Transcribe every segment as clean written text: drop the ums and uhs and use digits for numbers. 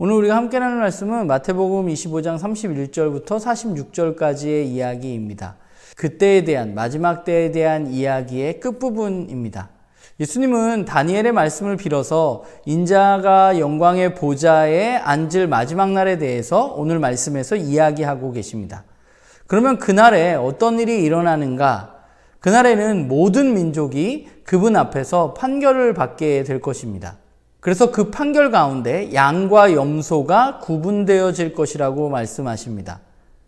오늘 우리가 함께 나눌 말씀은 마태복음 25장 31절부터 46절까지의 이야기입니다. 그때에 대한, 마지막 때에 대한 이야기의 끝부분입니다. 예수님은 다니엘의 말씀을 빌어서 인자가 영광의 보좌에 앉을 마지막 날에 대해서 오늘 말씀에서 이야기하고 계십니다. 그러면 그날에 어떤 일이 일어나는가? 그날에는 모든 민족이 그분 앞에서 판결을 받게 될 것입니다. 그래서 그 판결 가운데 양과 염소가 구분되어질 것이라고 말씀하십니다.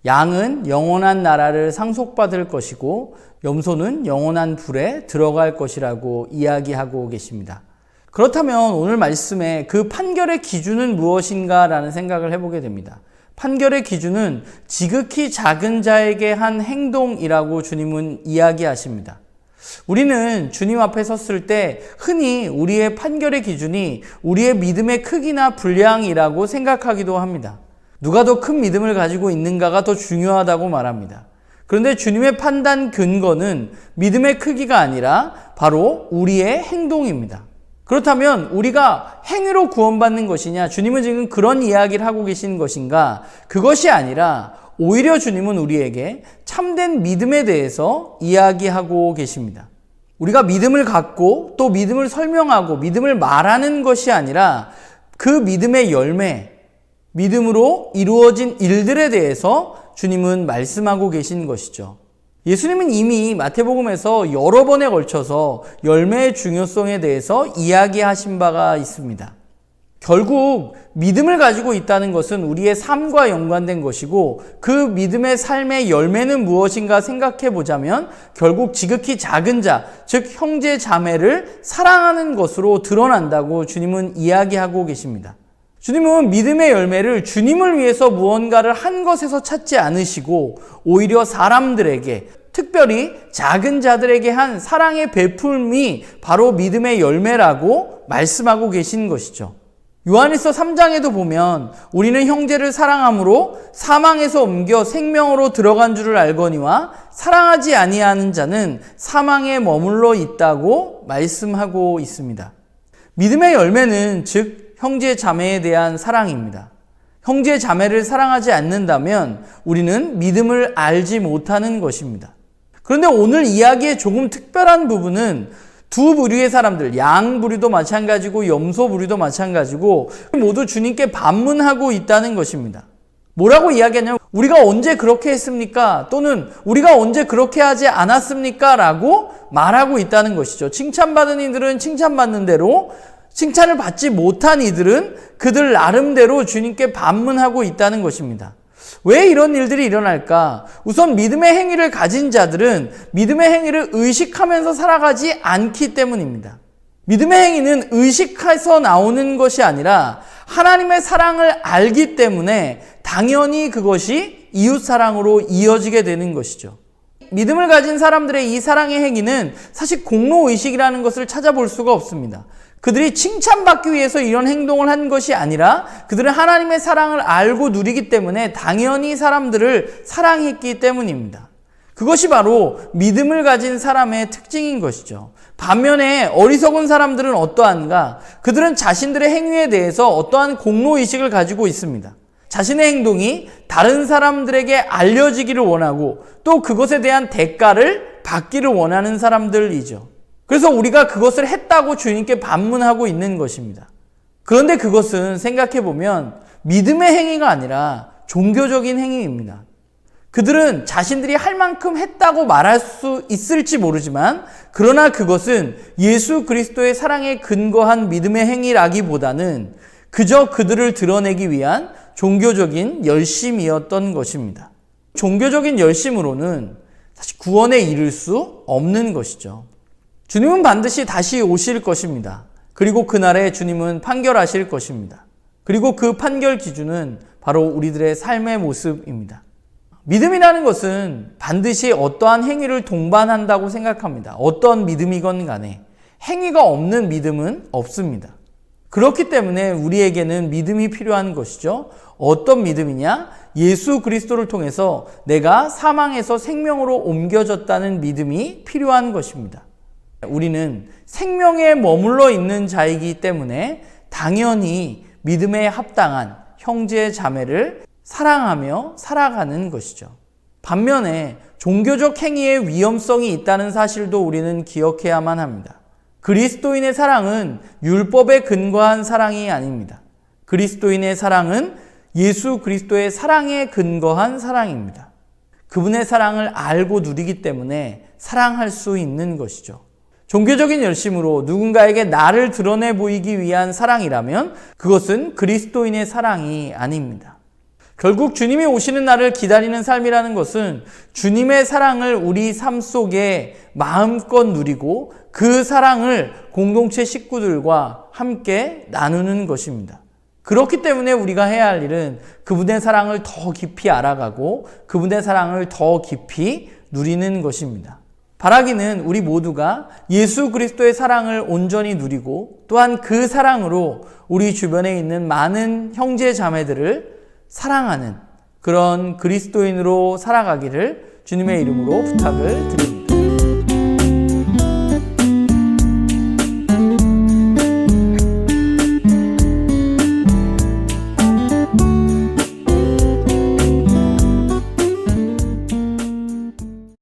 양은 영원한 나라를 상속받을 것이고 염소는 영원한 불에 들어갈 것이라고 이야기하고 계십니다. 그렇다면 오늘 말씀에 그 판결의 기준은 무엇인가 라는 생각을 해보게 됩니다. 판결의 기준은 지극히 작은 자에게 한 행동이라고 주님은 이야기하십니다. 우리는 주님 앞에 섰을 때 흔히 우리의 판결의 기준이 우리의 믿음의 크기나 분량이라고 생각하기도 합니다. 누가 더 큰 믿음을 가지고 있는가가 더 중요하다고 말합니다. 그런데 주님의 판단 근거는 믿음의 크기가 아니라 바로 우리의 행동입니다. 그렇다면 우리가 행위로 구원받는 것이냐, 주님은 지금 그런 이야기를 하고 계신 것인가? 그것이 아니라 오히려 주님은 우리에게 참된 믿음에 대해서 이야기하고 계십니다. 우리가 믿음을 갖고 또 믿음을 설명하고 믿음을 말하는 것이 아니라 그 믿음의 열매, 믿음으로 이루어진 일들에 대해서 주님은 말씀하고 계신 것이죠. 예수님은 이미 마태복음에서 여러 번에 걸쳐서 열매의 중요성에 대해서 이야기하신 바가 있습니다. 결국 믿음을 가지고 있다는 것은 우리의 삶과 연관된 것이고 그 믿음의 삶의 열매는 무엇인가 생각해 보자면 결국 지극히 작은 자, 즉 형제 자매를 사랑하는 것으로 드러난다고 주님은 이야기하고 계십니다. 주님은 믿음의 열매를 주님을 위해서 무언가를 한 것에서 찾지 않으시고 오히려 사람들에게, 특별히 작은 자들에게 한 사랑의 베풀음이 바로 믿음의 열매라고 말씀하고 계신 것이죠. 요한일서 3장에도 보면 우리는 형제를 사랑함으로 사망에서 옮겨 생명으로 들어간 줄을 알거니와 사랑하지 아니하는 자는 사망에 머물러 있다고 말씀하고 있습니다. 믿음의 열매는 즉 형제 자매에 대한 사랑입니다. 형제 자매를 사랑하지 않는다면 우리는 믿음을 알지 못하는 것입니다. 그런데 오늘 이야기의 조금 특별한 부분은 두 부류의 사람들, 양 부류도 마찬가지고 염소 부류도 마찬가지고 모두 주님께 반문하고 있다는 것입니다. 뭐라고 이야기하냐면 우리가 언제 그렇게 했습니까? 또는 우리가 언제 그렇게 하지 않았습니까? 라고 말하고 있다는 것이죠. 칭찬받은 이들은 칭찬받는 대로, 칭찬을 받지 못한 이들은 그들 나름대로 주님께 반문하고 있다는 것입니다. 왜 이런 일들이 일어날까? 우선 믿음의 행위를 가진 자들은 믿음의 행위를 의식하면서 살아가지 않기 때문입니다. 믿음의 행위는 의식해서 나오는 것이 아니라 하나님의 사랑을 알기 때문에 당연히 그것이 이웃사랑으로 이어지게 되는 것이죠. 믿음을 가진 사람들의 이 사랑의 행위는 사실 공로의식이라는 것을 찾아볼 수가 없습니다. 그들이 칭찬받기 위해서 이런 행동을 한 것이 아니라 그들은 하나님의 사랑을 알고 누리기 때문에 당연히 사람들을 사랑했기 때문입니다. 그것이 바로 믿음을 가진 사람의 특징인 것이죠. 반면에 어리석은 사람들은 어떠한가? 그들은 자신들의 행위에 대해서 어떠한 공로의식을 가지고 있습니다. 자신의 행동이 다른 사람들에게 알려지기를 원하고 또 그것에 대한 대가를 받기를 원하는 사람들이죠. 그래서 우리가 그것을 했다고 주님께 반문하고 있는 것입니다. 그런데 그것은 생각해보면 믿음의 행위가 아니라 종교적인 행위입니다. 그들은 자신들이 할 만큼 했다고 말할 수 있을지 모르지만 그러나 그것은 예수 그리스도의 사랑에 근거한 믿음의 행위라기보다는 그저 그들을 드러내기 위한 종교적인 열심이었던 것입니다. 종교적인 열심으로는 사실 구원에 이를 수 없는 것이죠. 주님은 반드시 다시 오실 것입니다. 그리고 그날에 주님은 판결하실 것입니다. 그리고 그 판결 기준은 바로 우리들의 삶의 모습입니다. 믿음이라는 것은 반드시 어떠한 행위를 동반한다고 생각합니다. 어떤 믿음이건 간에 행위가 없는 믿음은 없습니다. 그렇기 때문에 우리에게는 믿음이 필요한 것이죠. 어떤 믿음이냐? 예수 그리스도를 통해서 내가 사망에서 생명으로 옮겨졌다는 믿음이 필요한 것입니다. 우리는 생명에 머물러 있는 자이기 때문에 당연히 믿음에 합당한 형제 자매를 사랑하며 살아가는 것이죠. 반면에 종교적 행위의 위험성이 있다는 사실도 우리는 기억해야만 합니다. 그리스도인의 사랑은 율법에 근거한 사랑이 아닙니다. 그리스도인의 사랑은 예수 그리스도의 사랑에 근거한 사랑입니다. 그분의 사랑을 알고 누리기 때문에 사랑할 수 있는 것이죠. 종교적인 열심으로 누군가에게 나를 드러내 보이기 위한 사랑이라면 그것은 그리스도인의 사랑이 아닙니다. 결국 주님이 오시는 날을 기다리는 삶이라는 것은 주님의 사랑을 우리 삶 속에 마음껏 누리고 그 사랑을 공동체 식구들과 함께 나누는 것입니다. 그렇기 때문에 우리가 해야 할 일은 그분의 사랑을 더 깊이 알아가고 그분의 사랑을 더 깊이 누리는 것입니다. 바라기는 우리 모두가 예수 그리스도의 사랑을 온전히 누리고 또한 그 사랑으로 우리 주변에 있는 많은 형제 자매들을 사랑하는 그런 그리스도인으로 살아가기를 주님의 이름으로 부탁을 드립니다.